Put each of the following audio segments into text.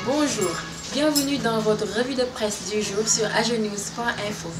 Bonjour, bienvenue dans votre revue de presse du jour sur agenews.info.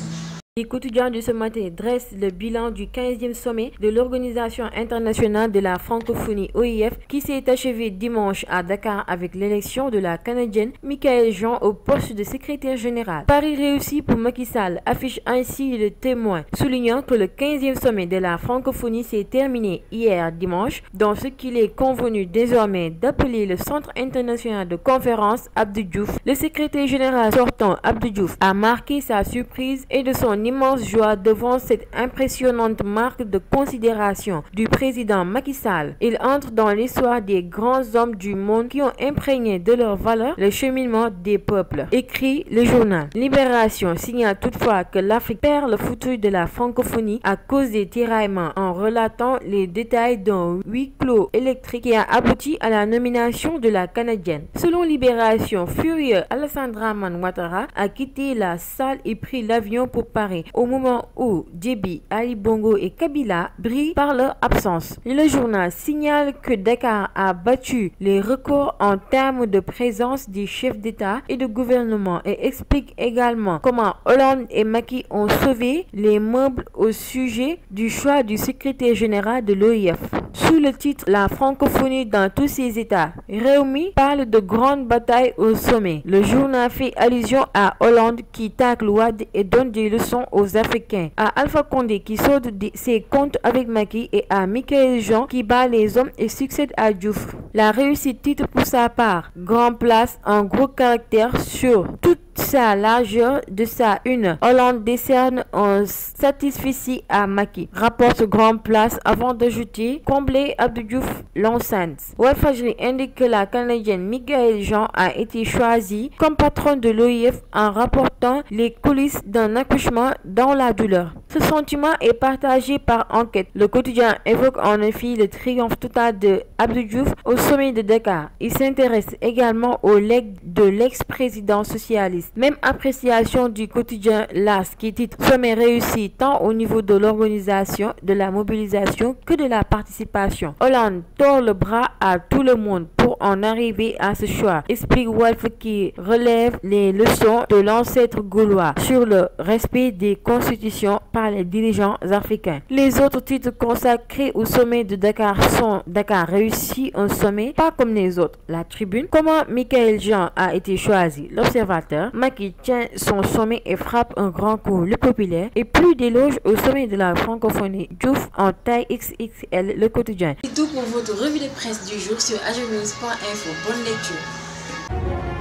Les quotidiens de ce matin dressent le bilan du 15e sommet de l'Organisation internationale de la francophonie OIF qui s'est achevé dimanche à Dakar avec l'élection de la Canadienne Michaëlle Jean au poste de secrétaire général. Paris réussi pour Macky Sall affiche ainsi le témoin, soulignant que le 15e sommet de la francophonie s'est terminé hier dimanche dans ce qu'il est convenu désormais d'appeler le Centre international de conférence Abdou Diouf. Le secrétaire général sortant Abdou Diouf a marqué sa surprise et de son immense joie devant cette impressionnante marque de considération du président Macky Sall. Il entre dans l'histoire des grands hommes du monde qui ont imprégné de leur valeur le cheminement des peuples, écrit le journal. Libération signale toutefois que l'Afrique perd le futur de la francophonie à cause des tiraillements en relatant les détails d'un huis clos électrique qui a abouti à la nomination de la Canadienne. Selon Libération, furieux, Alassane Dramane Ouattara a quitté la salle et pris l'avion pour Paris au moment où Djebi, Ali Bongo et Kabila brillent par leur absence. Le journal signale que Dakar a battu les records en termes de présence des chefs d'État et de gouvernement et explique également comment Hollande et Macky ont sauvé les meubles au sujet du choix du secrétaire général de l'OIF. Sous le titre La francophonie dans tous ses états, Rewmi parle de grandes batailles au sommet. Le journal fait allusion à Hollande qui tacle Wade et donne des leçons aux Africains, à Alpha Condé qui sauve ses comptes avec Macky et à Michaëlle Jean qui bat les hommes et succède à Diouf. La réussite titre pour sa part Grand Place en gros caractère sur toute sa largeur de sa une. Hollande décerne un satisfecit à Macky, rapporte Grand Place avant d'ajouter combler Abdou Diouf l'enceinte. Walfadjri indique que la Canadienne Michaëlle Jean a été choisie comme patronne de l'OIF en rapportant les coulisses d'un accouchement dans la douleur. Ce sentiment est partagé par Enquête. Le quotidien évoque en effet le triomphe total de Abdou Diouf au sommet de Dakar. Il s'intéresse également au legs de l'ex-président socialiste. Même appréciation du quotidien LAS qui titre sommet réussi tant au niveau de l'organisation, de la mobilisation que de la participation. Hollande tord le bras à tout le monde pour en arriver à ce choix, explique Walf qui relève les leçons de l'ancêtre gaulois sur le respect des constitutions par les dirigeants africains. Les autres titres consacrés au sommet de Dakar sont Dakar réussi, un sommet pas comme les autres. La Tribune, comment Michaëlle Jean a été choisi. L'Observateur, Macky tient son sommet et frappe un grand coup. Le Populaire et plus d'éloges au sommet de la francophonie. Diouf en taille XXL. Le Quotidien. C'est tout pour votre revue de presse du jour sur agenews.info. Bonne lecture.